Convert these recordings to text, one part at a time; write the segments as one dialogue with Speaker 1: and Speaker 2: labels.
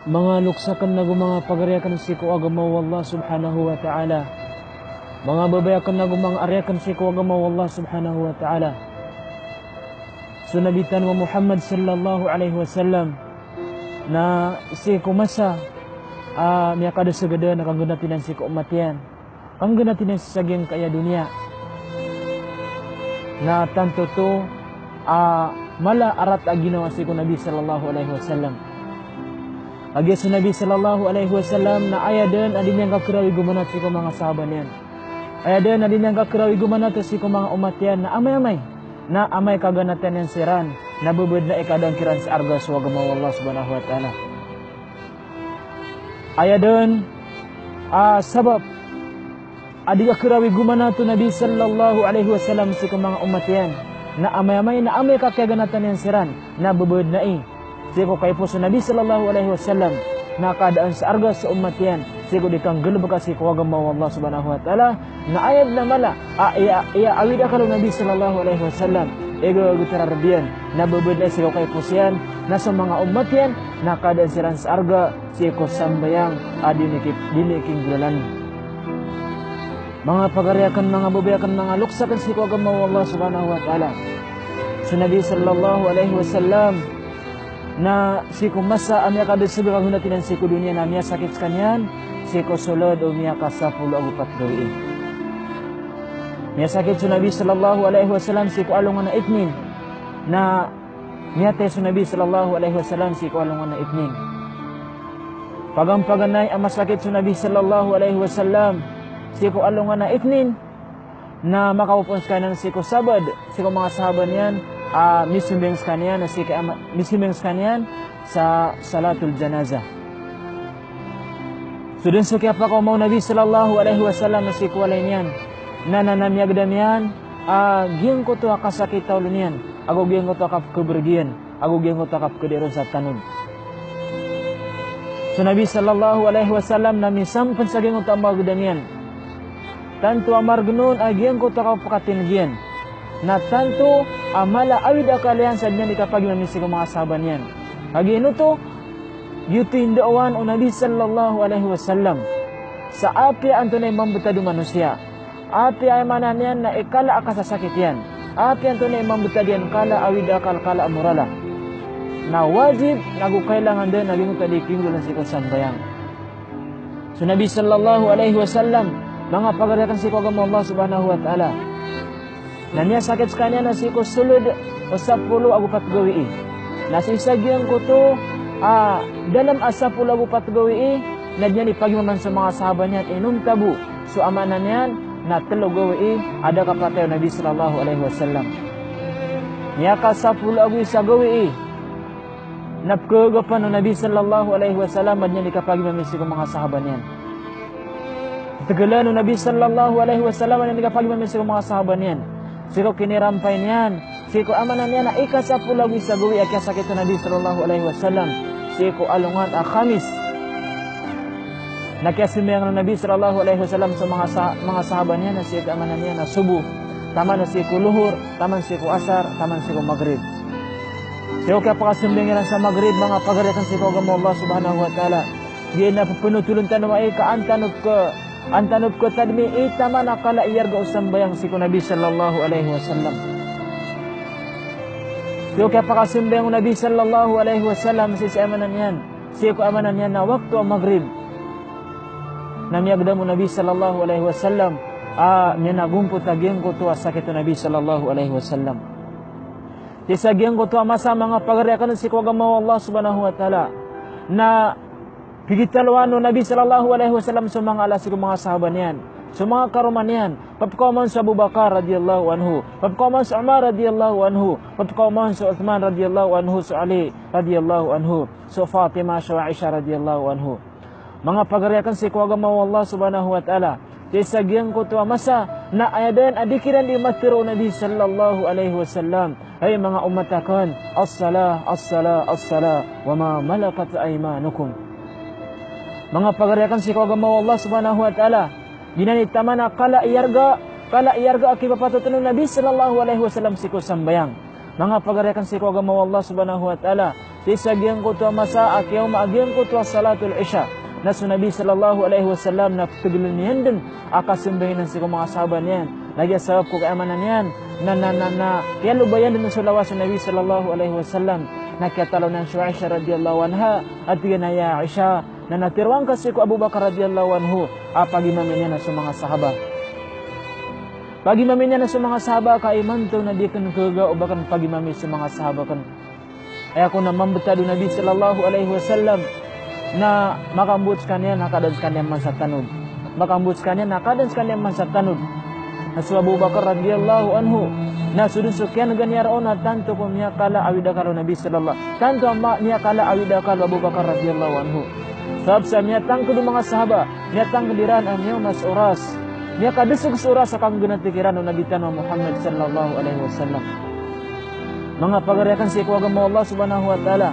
Speaker 1: mga luksakan na mga pagariakan si ko agama Allah subhanahu wa ta'ala. Mga babayakan na mga ariakan si ko agama Allah subhanahu wa ta'ala. Sunabitan wa Muhammad sallallahu alaihi wasallam na si ko masa niya kada segede na kanggunatinan si ko umatian. Kanggunatinan sa saging kaya dunia. Na tanto to mala arat aginawa si ko Nabi sallallahu alaihi wasallam. Agi sa Nabi sallallahu alaihi wasallam na ayadan adin yang kakirawi gumanat si ko mga sahabat niyan. Ayadan adin yang kakirawi gumanat si ko mga umat yan na amay-amay. Na amay kaganatan yang siran. Na bubud na ikadang kiran sa arga sa wagama Allah subhanahu wa ta'ala. Ayadan sabab adi kakirawi gumanat Nabi sallallahu alaihi wasallam si ko mga umat yan. Na amay-amay na amay kakaganatan yang siran. Na bubud na Siko kay po sa Nabi sallallahu alaihi wasallam na keadaan sa arga sa umat yan. Siko dikang gelab kasi ko agama Allah subhanahu wa ta'ala na ayat na mala iya awid akalo Nabi sallallahu alaihi wasallam ego gutararbiyan na bubudla siko kay po siyan na sa mga umat yan na keadaan siran sa arga siko sambayang diniking gulalan. Mga pagariakan, mga bubayakan, mga luksakan siko agama Allah subhanahu wa ta'ala. Sa Nabi sallallahu alaihi wasallam na siku masa amya kada sebelah hunatinan siku dunia na amya sakit sekalian siku solod o miya kasapul agupat gawiin. Miya sakit su Nabi sallallahu alaihi wasallam siku alungan na itnin na miya te su Nabi sallallahu alaihi wasallam siku alungan na itnin. Pagang-paganay ang masakit su Nabi sallallahu alaihi wasallam siku alungan na itnin na makaupons ka ng siku sabad siku mga sahabat niyan misumbing sekalian sa salatul janazah. Sudah sekian apa kau mau Nabi sallallahu alaihi wasallam si kualainian. Nanamyag damian giang ko to akasakit taulunian. Ako giang ko to akap kebergian. Ako giang ko to akap kederon sa tanun. So Nabi sallallahu alaihi wasallam nami sampan sa giang ko to amag damian. Tantu amar gunun agiang ko to akap pakatin gian. Na tanto amala awid akalian sa niyan ikapag mamisi ko mga sahabat niyan. Agi ino to, yuto indawan o Nabi sallallahu alaihi wasallam sa api anto na imambutado manusia. Api ay manan yan na ikala akasasakit yan. Api anto na imambutado yan kala awid akal kala amurala. Na wajib nagukailangan din naging tadiking doon si kasambayang. So Nabi sallallahu alaihi wasallam mga pagariakan si kagama Allah subhanahu wa ta'ala. Na niya sakit sekanya na si ko sulod o 10 agupat gawi. Na si isagyang ko to dalam 10 agupat gawi na niya ipagmaman sa mga sahabat niya inum tabu. So amanan niyan na 3 gawi ada kapatay Nabi sallallahu alaihi wasallam. Niya ka 10 agu isa gawi. Napkagapan Nabi sallallahu alaihi wasallam niya ikapagmaman sa mga sahabat niya. Tegalan Nabi sallallahu alaihi wasallam niya ikapagmaman sa mga sahabat niya. Siko kinirampay niyan. Siko amanan niya na ikasapul lagu isa gawi akya sakit Nabi sallallahu alaihi wasallam. Siko alungan Khamis. Nakiasimbayang Nabi sallallahu alaihi wasallam sa mga sahabat niya na siko amanan niya na subuh. Taman na siko luhur, taman siko asar, taman siko maghrib. Siko kaya pakasimbingan sa maghrib mga pagariakan siko agama Allah subhanahu wa ta'ala. Di na pinutulun tanong ay kaantanod ko Antanub ko tadmi itama nakala iyarga usambayang siku Nabi sallallahu alaihi wasallam. Yo kaya pakasimbayang Nabi sallallahu alaihi wasallam si amanan yan. Siku amanan yan na waktu maghrib. Namiyagdamu Nabi sallallahu alaihi wasallam niya nagumput agyang ko to sakit Nabi sallallahu alaihi wasallam. Di sagyang ko to masa mga pagariakan siku agama Allah subhanahu wa ta'ala na Pigitalwano Nabi sallallahu alaihi wasallam sa mga alas ko mga sahabat niyan. Sa mga karuman niyan. Papakaman sa Abu Bakar radhiyallahu anhu. Papakaman sa Umar radhiyallahu anhu. Papakaman sa Uthman radhiyallahu anhu. Sa Ali radhiyallahu anhu. Sa Fatimah sa Aisha radhiyallahu anhu. Mga pagariakan si kuagama Allah subhanahu wa ta'ala. Tisagyang ko to masa na ayadan adikiran di matiro Nabi sallallahu alaihi wasallam. Ay mga umatakan. As-salah, as-salah, as-salah. Wa ma malakat aymanukum. Mga pagariakan si kagama Allah subhanahu wa ta'ala. Ginanit taman na kala iyarga akipapato Nabi sallallahu alaihi wasallam si ko sambayang. Mga pagariakan si kagama Allah subhanahu wa ta'ala. ti sagiang ko to masa akiyaw maagiang ko to salatul isya na su Nabi sallallahu alaihi wasallam na tugulun niyan din akasumbahin ng siko mga sahabat niyan nagyasawab ko kaamanan niyan na kaya lubayan din sa lawas sa Nabi sallallahu alaihi wasallam na katalo ng Aisha radhiyallahu anha at ginaya Aisha na natirwang kasi ko Abu Bakar radhiyallahu anhu pagimamin niya na sa mga sahabat. Pagimamin niya na sa mga sahabat kaiman to na di kan kaga o bakan pagimami sa mga sahabat kan. Ay ako na mambetado Nabi sallallahu alaihi wasallam na makambut kaniya nakadans kaniya man sa tanud. Makambut kaniya nakadans kaniya man sa tanud. Nasu Abu Bakar radhiyallahu anhu na sudusukyan ganyaron na tanto ko niya kala awida karo Nabi sallallahu tanto amma niya kala awida karo Abu Bakar radhiyallahu anhu sabab sa niya tangko ng mga sahaba niya tangkadiran ang niya mas oras niya kadusog sa oras sa kang ginatikiran ng Nabi tanong Muhammad sallallahu alaihi wasallam mga pagariakan si kuwaga mo Allah subhanahu wa ta'ala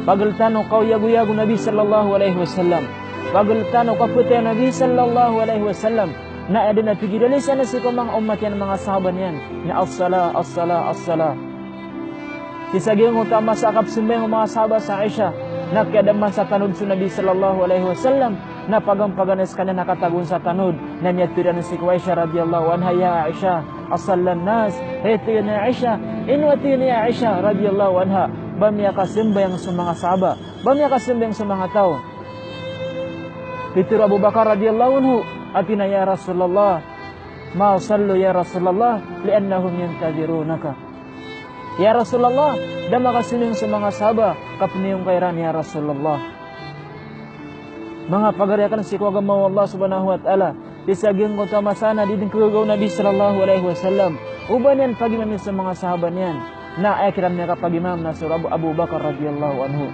Speaker 1: pagaltano kau yagu-yagu Nabi sallallahu alaihi wasallam pagaltano kaputya Nabi sallallahu alaihi wasallam na ada na pigidali sana si kumang umat yan mga sahabat yan na as-sala, as-sala, as-sala sisaging utama sa kapsumbeng mga sahabat sa Aisha na kiadaman sa tanud sa Nabi sallallahu alaihi wasallam na pagampaganas ka na nakatagun sa tanud na niyaturan si Aisha radhiyallahu anha ya Aisha as-sallan nas heto yun ya Aisha inwati yun ya Aisha radhiyallahu anha bamiya kasimbayang sa mga sahabat bamiya kasimbayang sa mga tao Fitur Abu Bakar radhiyallahu anhu atina ya Rasulullah ma sallu ya Rasulullah liannahum yantadirunaka ya Rasulullah dama kasining sa mga sahaba kapniyong kairan ya Rasulullah mga pagariakan si kuagama Allah subhanahu wa ta'ala disaging ko tamasana din kugagaw Nabi sallallahu alaihi wasallam uban yan pagimam sa mga sahaba niyan na akiram niya kapagimam na sur Abu Bakar radhiyallahu anhu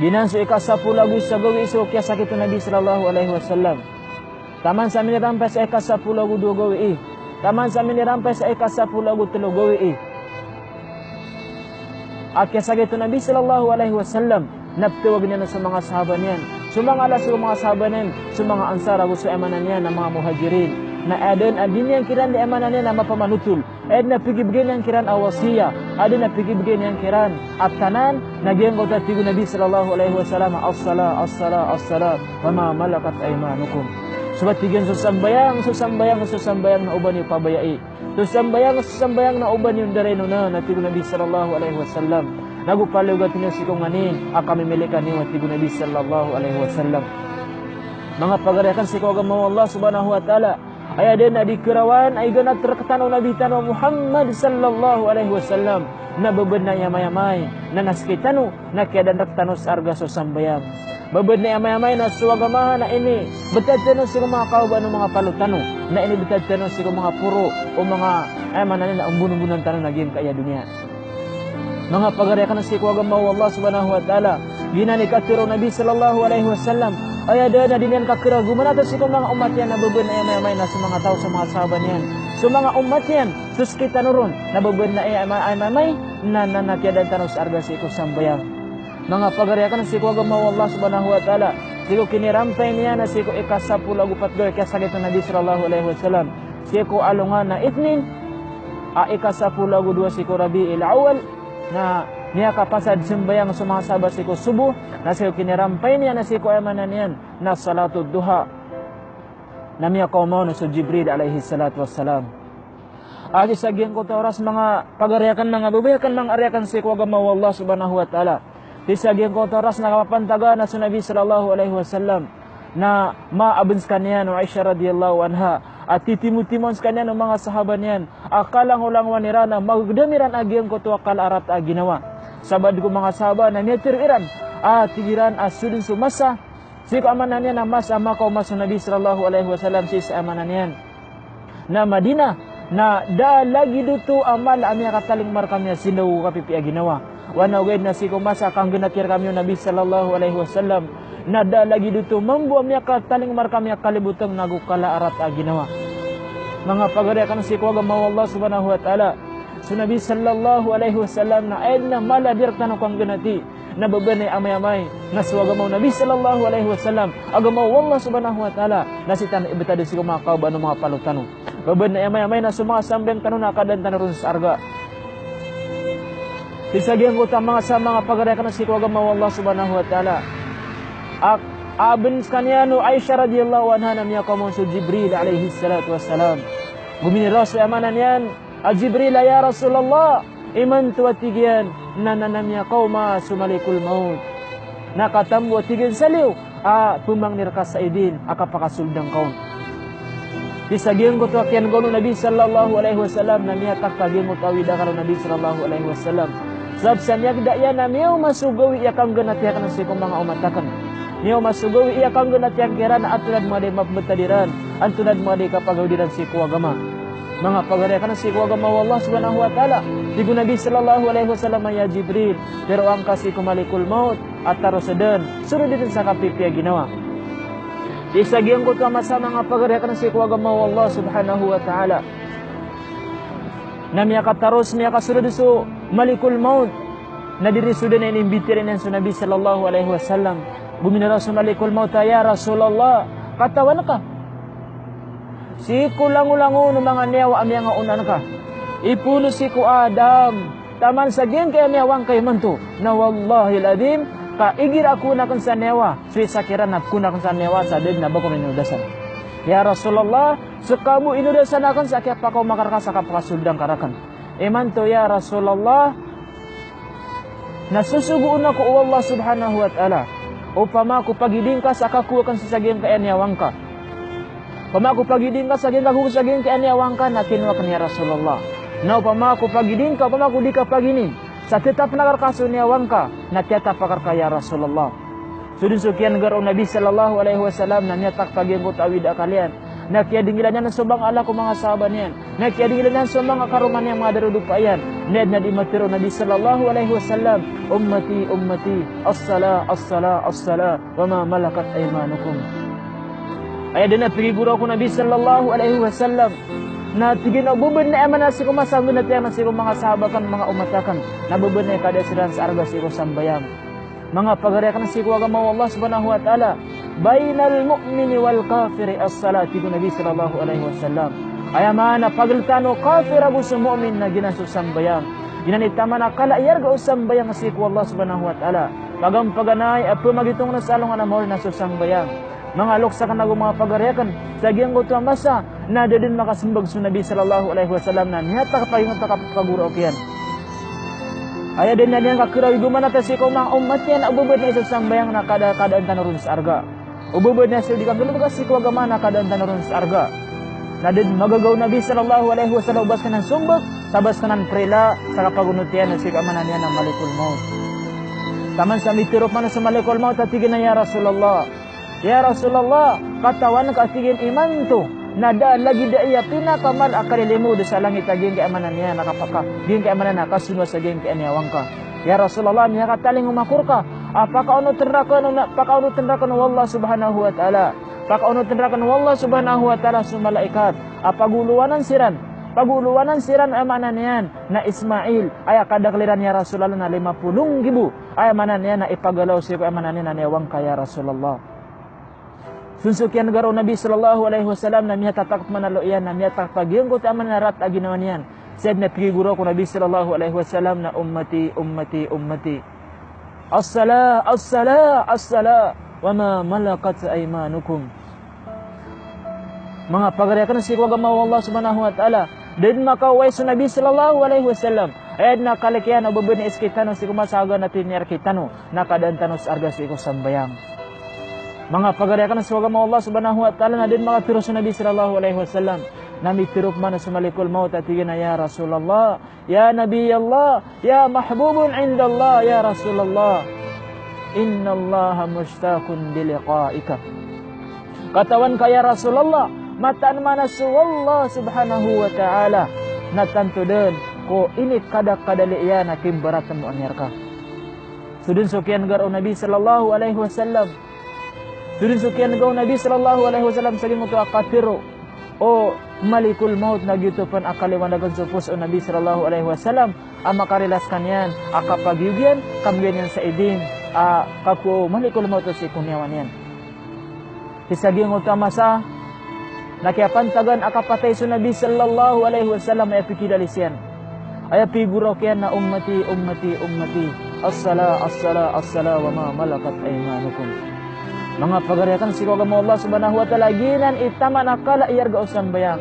Speaker 1: ginanso ikasapulagu sa gawi iso kya sakit Nabi sallallahu alaihi wasallam taman sa amin rampai sa ikasapulagu dua gawi taman sa amin rampai sa ikasapulagu telu gawi akya sakit Nabi sallallahu alaihi wasallam naptuwag niya na sa mga sahabat niyan sumangala sa mga sahabat niyan sa mga ansar agu sa emanan niya na mga muhajirin na adon adin yang kiran di emanan niya na mapamanutul na pigibigin yang kiran awasiya adin na pigibigin yang kiran atanan nagyang kota tigo Nabi sallallahu alaihi wasallam as-sala as-sala as-sala wa ma malakat aymanukum subat tigan susambayang na uban yung pabayai susambayang na uban yung dareno na tigo Nabi sallallahu alaihi wasallam nagupalugat niyo si kong anin kami milikan niyo tigo Nabi sallallahu alaihi wasallam mga pagariakan si kagama Allah subhanahu wa ta'ala ay ada na dikirawan ay ganat terketanaw Nabi tanaw Muhammad sallallahu alaihi wasallam na babad na yamayamay na naskitano na kiadan terketanaw sa arga so sambayang babad na yamayamay na suwagamahan na ini betad tanong si mga kauban ng mga palutano na ini betad tanong si mga puro o mga manan na umbun-umbunan tanong naging kaya dunia mga pagariakan si kagama Allah subhanahu wa ta'ala ginani katiro Nabi sallallahu alaihi wasallam ay ada na din yan kakira gumana si mga umat yan na babad na yamayamay na sa mga tao sa mga sahabat yan so mga umat yan sus kita nurun na babad na yamayamay na tiada tanong sa arga si sambayang mga pagariakan si kagama Allah subhanahu wa ta'ala siko kinirampay niya na siko ikasapul agu patgoy kaya sakit ng Nabi sallallahu alaihi wasallam siko alungan na itnin ikasapul agu dua siko Rabi'il Awal na niya kapasad simbayang sa mga sahabat siko subuh na siko kinirampay niya na siko amanan yan na salatul duha na niya kaumaw na so Jibril alaihi salatu wassalam agi sagiang ko oras mga pagariakan mga babayakan mga ariakan siko agama Allah subhanahu wa ta'ala disagiang ko oras na kapapantaga na sa Nabi sallallahu alaihi wasallam na maabens kaniya no Aisha radhiyallahu anha at titimu-timon kaniya ng mga sahabat niyan akalang ulang wanirana magdamiran agiang ko to akal arat ginawa sabad ko mga sahabat na nitiriran tigiran asudin sumasa siko amanan niya na mas ama ko mas Nabi sallallahu alaihi wasallam si amanan niyan na Madinah na da lagi dito amal amya kataling markamnya sindaw kapipi ginawa wana ugay na siko masa kang ginatir kami Nabi sallallahu alaihi wasallam na da lagi dito mambuam niya kataling markamnya kalibutang nagukala arat ginawa mga pagariakan siko agama Allah subhanahu wa ta'ala so Nabi sallallahu alaihi wasallam na ayad na maladir tanong kang ganati na babanay amay-amay na suwagamaw Nabi sallallahu alaihi wasallam agamaw Allah subhanahu wa ta'ala na sitan ibetadi si mga kauban ng mga palutanong babanay amay-amay na sumakasambeng tanong na kadan tanong sa arga Isagian utama sa mga pagarakan si agama Allah subhanahu wa ta'ala. Abin kanyano Aisyah radhiyallahu anha namanya kaum Jibril alaihi salatu wassalam. Gumini Rasul amanan yan, Jibril ya Rasulullah, iman tuwatigian namanya kaum sumalikul maut. Nakatambo tigin saliw, tumang nirkas saidin akapakasuldang kaum. Isagian ko tuwakian gono Nabi sallallahu alaihi wasallam namanya takpagin mo tawida karo Nabi sallallahu alaihi wasallam. Sebab sanyak daya na miyaw masugawi iya kang ganatiakan si kong mga umatakan. Miyaw masugawi iya kang ganatiakan na atunad mga di mapmatadiran. Antunad mga di kapagawdiran si kuwagama. Mga pagariakan si kuwagama wa Allah subhanahu wa ta'ala. Digo Nabi sallallahu alaihi wasallam ya Jibril. Pero ang kasi kumalikul maut at tarosadan. Sunod din sa kapipya ginawa. Isagian ko tama sa mga pagariakan si kuwagama wa Allah subhanahu wa ta'ala. Na miya kataros miya kasunod so malikul maut na diri sudah na inimbitirin ng Nabi sallallahu alaihi wasallam. Bumina Rasul malikul maut ya Rasulullah, katawan ka. Si kulangulango ng mga niyawa amya nga unan ka. Ipuno si ku Adam, taman sa geng kaya niyawang kay manto. Na wallahi ladim, kaigir ako na kung sa niyawa. Suwi sakiran na kuna kung sa niyawa sa did na ba kung inudasan. Ya Rasulullah, sekamu inudasan akan sa kaya pa kau makarkas sa kapakasuldang karakan. Iman to ya Rasulullah, nasusuguun ako o Allah subhanahu wa ta'ala. Upama ko pagiding ka sa kakuwakan sa saging kaanyawang ka. Upama ko pagiding ka sa saging kaanyawang ka, natinwa ka niya Rasulullah. Na upama ko pagiding ka, upama ko di ka pagining. Sa tetap nakarkaso niyawang ka, natiyata pakar ka ya Rasulullah. Sudin sukian garo Nabi sallallahu alaihi wasallam na niyatak pagiang ko tawid kalian. Na kaya dingilan niya ng subang ala ko mga sahabat niyan. Na kaya dingilan niya ng subang akaruman niya mga darudupayan. Ned na dimatiro Nabi sallallahu alaihi wasallam. Ummati, ummati, as-sala, as-sala, as-sala, wa ma malakat aymanukum. Ay din na pigiguro ko Nabi sallallahu alaihi wasallam. Na tigin na bubod na eman na si kumasangin na tiyan na si mga sahabat kan mga umatakan. Na bubod na kada silang sa arga si kusambayang. Mga pagariakan si kuwagama Allah subhanahu wa ta'ala. Bainal mu'mini wal kafiri as-salati ko Nabi sallallahu alaihi wasallam. Ayamana paglitano kafir abu sa mu'min na ginasusambayang. Ginanitama na kalaiyar ga usambayang si ku Allah subhanahu wa ta'ala. Pagampaganay at pumagitong na salong anamol na susambayang. Mga luksa ka nagong mga pagariakan. Sagyang ko masa na dadin makasimbag sa Nabi sallallahu alaihi wasallam na niyata kapayungan takapaguro kiyan. Aya din na niyan kakiraw igumana ta si mga umat yan ububod na isa sambayang na kada-kadaan tanurun sa arga. Ububod na siya di ka gulubag si kuwagama na kadaan tanurun sa arga. Na din magagaw Nabi sallallahu alaihi wasallam ubas ka ng sumbag, tabas ka ng prela sa kapagunutian na si kamanan niya ng malikul maut. Taman sa mitirop man sa malikul maut at tigin na ya Rasulullah. Ya Rasulullah, katawan ka tigin iman to. Nada lagi daya pinakamal akalilimu sa langit aging keamanan niya nakapaka ging keamanan nakasunod sa ging keanyawang ka. Ya Rasulullah niya kataling umakur ka. Apaka pakaunu tendrakan wallah subhanahu wa ta'ala. Pakaunu tendrakan wallah subhanahu wa ta'ala sa malaikat. Paguluwanan siran amanan niyan na Ismail ay kadakliran ya Rasulullah na 50,000 ay amanan niya na ipagalaw si amanan niya na niyawang ka ya Rasulullah. Sunsukian garo Nabi sallallahu alaihi wasallam na miya tatak manalo yan na miya takpagiyan ko taman na rat aginawan yan. Said na pigiguro ko Nabi sallallahu alaihi wasallam na ummati, ummati, ummati. As-sala, as-sala, as-sala, wa ma malakat aymanukum. Mga pagariakan si kuwagama Allah subhanahu wa ta'ala. Din makaway sa Nabi sallallahu alaihi wasallam. Ayad na kalikian na bubun ni iskitano si kumasaga natin ni arkitano na kadantanos arga si kusambayang. Mga pagariakan sa agama Allah subhanahu wa ta'ala na din mga piro sa Nabi sallallahu alaihi wasallam. Nami pirop man sa malikul maut at tigin na ya Rasulullah, ya Nabi Allah, ya mahbubun indallah, ya Rasulullah. Inna Allah mushtaqun biliqa'ika. Katawan ka ya Rasulullah, mataan manasu Allah subhanahu wa ta'ala. Natanto din ko init kadali iya na kimbaratan mo anyar ka. Sudun sukian garo Nabi sallallahu alaihi wasallam. Sudin sukian gaw Nabi sallallahu alaihi wasallam sa gingo to akatiro o malikul maut na gitupan akaliwanagan sa puso Nabi sallallahu alaihi wasallam ang makarilas kanyan akapagyugyan kamgyan yan sa idin kaku malikul maut si kunyawan yan. Isaging utamasa nakiapantagan akapatay sa Nabi sallallahu alaihi wasallam ay pikidalis yan. Aya figuro kaya na ummati, ummati, ummati. As-sala, as-sala, as-sala wa ma malakat aymanukum. Mga pagariakan si kagama Allah subhanahu wa ta'ala, ginan itama nakala iyarga usang bayang.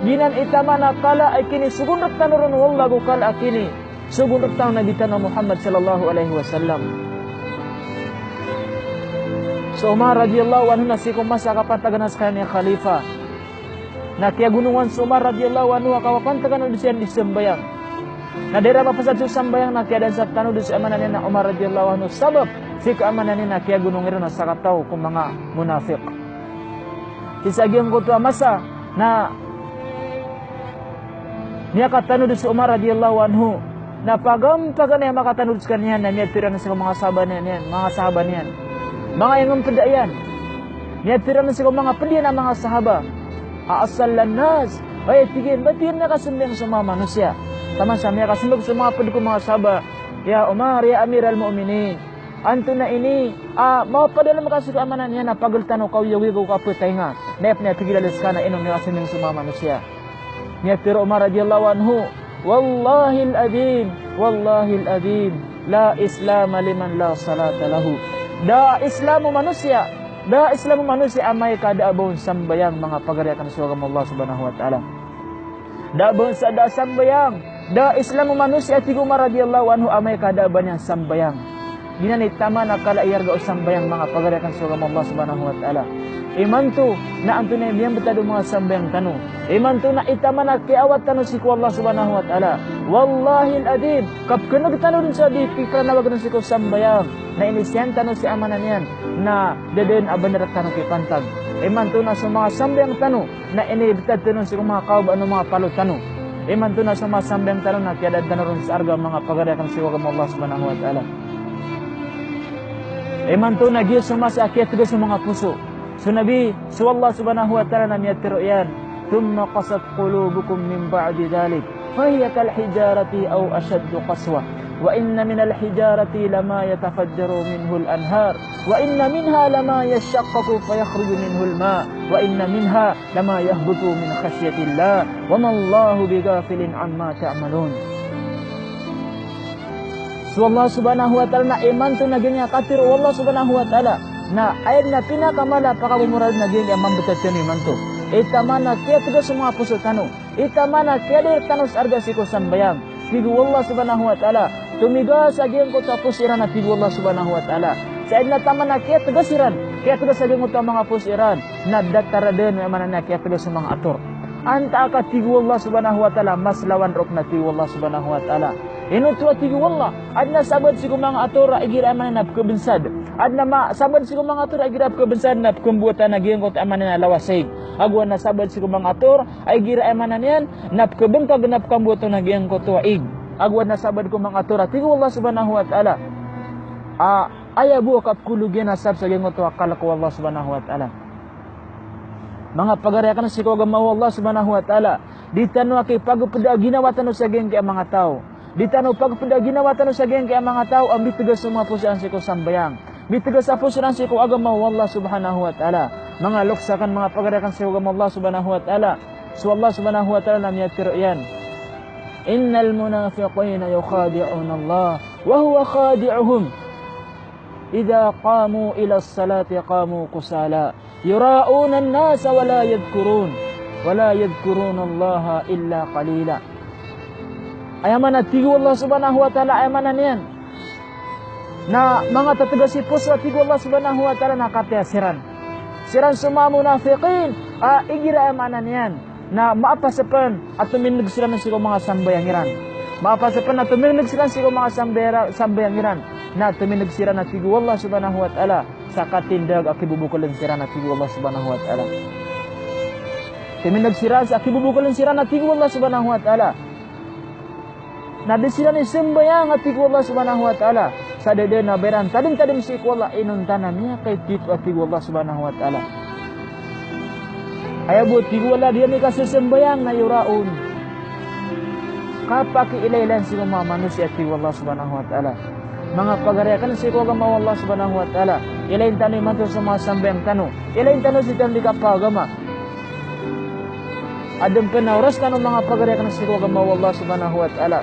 Speaker 1: Ginan itama nakala ay kini sugundot tanurun wallah gukal akini. Sugundot tang Nabi Tanah Muhammad sallallahu alaihi wasallam. So Umar radhiyallahu anhu nasikum masa kapantaganas kanya khalifah. Na kaya gunungan si Umar radhiyallahu anhu akawapantagan udisian disembayang. Na daerah papasad sa sambayang na kaya dan sa tanu di amanan na Umar radhiyallahu anhu sabab si keamanan na kaya gunung ira na sakataw kung mga munafik. Kisagiyang ko to masa na niya katanu di si Umar radhiyallahu anhu na pagampagan niya makatanu di kanya na niya tira na sa mga sahabat niyan, mga sahabat niyan. Mga ingong pedayan. Niya tira na sa mga pediyan ng mga sahabat. Aasalan nas. Ay tigin batin na kasumbang sa mga manusia. Tama sa mga kasumbang sa mga pediyan mga sahabat. Ya Umar, ya Amir al-Mu'minin. Anto na ini, mau padala makasih keamanan niya na pagaltano kau yawi ko kaputay nga. Nep niya tigilalis ka na inom niya kasumbang sa mga manusia. Niya tira Umar radhiyallahu anhu. Wallahi al-adhim. La islam liman la salata lahu. Da Islamu manusia amay kada abon sambayang mga pagariakan sa agama Allah subhanahu wa ta'ala. Da abon sa da sambayang, da Islamu manusia ti Umar radhiyallahu anhu amay kada abon yang sambayang. Ginani tama na kala iyarga sambayang mga pagariakan sa agama Allah subhanahu wa ta'ala. Imanto na anto na biyang betado mga sambayang tanu. Imanto na itama na kiawat tanu si Allah subhanahu wa ta'ala. Wallahi al-adib. Kap kenag tanu din sa di pikra na wag si ko sambayang. Na inisyan tanu si amanan yan. Na deden abandarat tanu ki pantag. Imanto na sa mga sambayang tanu. Na inibitad tanu si mga kaub ano mga palo tanu. Imanto na sa mga sambayang tanu na kiadad tanu rin sa arga mga pagariakan si Allah subhanahu wa ta'ala. Imanto na giyos sa mga sakit sa mga puso. So Nabi, so Allah subhanahu wa ta'ala nam yatiruyan, thumma qasat qulubukum min ba'di dhalik, fahiya kal hijarati aw ashaddu qaswa, wa inna min al hijarati lama yatafajjaru minhu al anhar, wa inna minha lama yashaqqaqu fayakhruju minhu al ma, wa inna minha lama yahbutu min khashyati Allah, wa ma Allahu bighafilin amma ta'malun. So Allah subhanahu wa ta'ala na iman to naging katiru Allah subhanahu wa ta'ala. Na ayat na pinakamala pakamumurad na gini ang mambetat yan iman to. Itama na kaya tiga semua puso tanu. Itama na kaya dir tanus arga siko sambayang. Tigu Allah subhanahu wa ta'ala. Tumiga sa giyang ko tapos iran na tigu Allah subhanahu wa ta'ala. Sa ayat na tama na kaya tiga siran. Kaya tiga sa giyang ko mga pusiran. Na dataraden na mana na kaya tiga sa mga atur. Anta ka tigu Allah subhanahu wa ta'ala. Mas lawan rok na tigu Allah subhanahu wa ta'ala. Inutu tigu Allah. Adna sabad siko mga atur. Igira mana na kebinsad. Adna sabad si kumang atur ay girap kebensan na kumbuatan na giyang kot amanan na lawasig. Agwan na sabad si kumang atur ay gira amanan yan na kebentag na kumbuatan na giyang kot waig. Agwan na sabad kumang atur at tigo Allah subhanahu wa ta'ala. Ayabu kap kulugyan na sab sa giyang kot wakal ko Allah subhanahu wa ta'ala. Mga pagariakan si kagama Allah subhanahu wa ta'ala. Di tanwa kay pagpada ginawa tanu sa giyang kaya mga tao. Di tanwa pagpada ginawa tanu sa giyang kaya mga tao ang bitigas semua pusian si ko sambayang. Bitigas sa pusian si ko agama Allah subhanahu wa ta'ala. Mga luksakan mga pagariakan si agama Allah subhanahu wa ta'ala. So Allah subhanahu wa ta'ala nam yatir yan. Innal munafiqina yukhadi'una Allah wa huwa khadi'uhum. Idza qamu ila as-salati qamu kusala. Yura'una an-nasa wa la yadhkurun. Wa la yadhkuruna Allah illa qalila. Ayaman at tigo Allah subhanahu wa ta'ala ayamanan yan. Na mga tatagasi puso at tigo Allah subhanahu wa ta'ala nakatiasiran. Siran semua munafiqin, igira amanan yan. Na maapasapan at tuminag sila ng siko mga sambayangiran. Maapasapan at tuminag sila ng siko mga sambayangiran. Na tuminag sila na tigo Allah subhanahu wa ta'ala. Sa katindag akibubukulan sila na tigo Allah subhanahu wa ta'ala. Tuminag sila sa akibubukulan sila na tigo Allah subhanahu wa ta'ala. Na di sila ni sembayang at tigo Allah subhanahu wa ta'ala. Sa dede na beran tadim-tadim si Allah inuntanan niya kay tigo at tigo Allah subhanahu wa ta'ala. Ayabu tigo Allah dia ni kasi sembayang na yuraun. Kapaki ilaylan si mga manusia at tigo Allah subhanahu wa ta'ala. Mga pagariakan si agama Allah subhanahu wa ta'ala. Ilayin tanu iman to sa mga sambayang tanu. Ilayin tanu si tanu di kapagama. Adem penauras tanu mga pagariakan si agama Allah subhanahu wa ta'ala.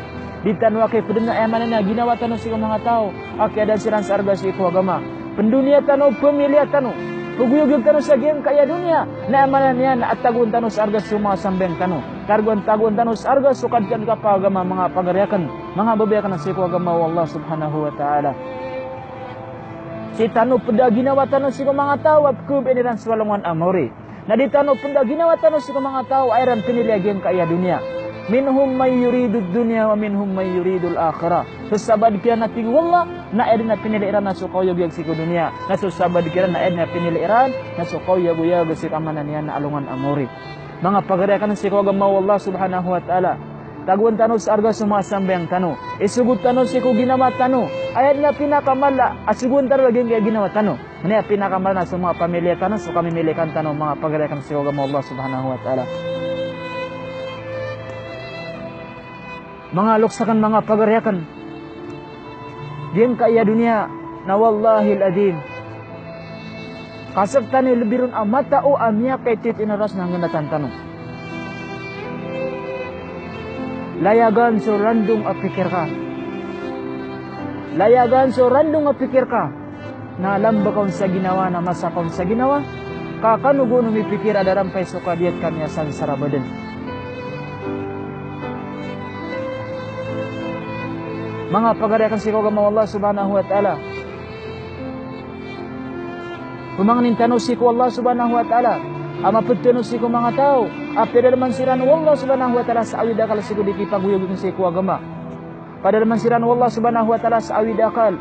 Speaker 1: Ditanu ake pedena emanana ginawa tanu si mga tao. Ake ada siran sa arga si iku agama. Pendunia tanu pemilia tanu. Puguyugig tanu sa giyang kaya dunia. Na emanan yan at tagun tanu sa arga suma sambeng tanu. Tagun tanu sa arga sukadkan ka pa agama mga pagariakan. Mga babayakan si iku agama Allah subhanahu wa ta'ala. Si tanu peda ginawa tanu si mga tao at kub iniran swalungan amori. Na di tanu peda ginawa tanu si mga tao ayran pinili agiyang kaya dunia. Minhum may yuridud dunya wa minhum may yuridul akhirah. Susabad kira na tigwalla na edna piniliran na sukaw yag siku dunia. Na susabad kira na edna piniliran na sukaw yag sik amanan yan na alungan amori. Mga pagariakan si agama Allah subhanahu wa ta'ala. Taguan tanu sa arga sumasambeng tanu. Isugut tanu siku ginawa tanu. Ayat na pinakamala asugun tanu lagi kaya ginawa tanu. Ini pinakamala na semua pamilya tanu suka memilihkan tanu mga pagariakan si agama Allah subhanahu wa ta'ala. Mga luksakan mga pagariakan. Diyan kaya dunia na wallahil adim. Kasabtan ni lebirun amata o amya kay tit inaras na nganatan tanong. Layagan so randong apikir ka. Layagan so randong apikir ka. Na alam ba kaun sa ginawa na masa kaun sa ginawa? Kakanugo numipikir adaram pay sukadiyat kanya san sarabaden. Mga pagariakan si agama Allah subhanahu wa ta'ala. Kumangnin tanu si Allah subhanahu wa ta'ala. Ama pagtanu si mga tao. Apira naman siran Allah subhanahu wa ta'ala sa awid akal si di kipaguyog si agama. Pada naman siran Allah subhanahu wa ta'ala sa awid akal.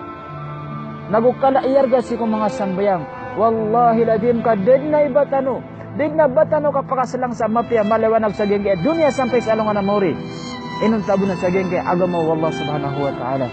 Speaker 1: Nagukala iyarga si mga sambayang. Wallahi ladim ka degna ibatano. Degna batano kapakasalang sa mapya malewanag sa gengge dunia sampai sa alungan na mori. Inun tabu na sa gengge agama Allah subhanahu wa ta'ala.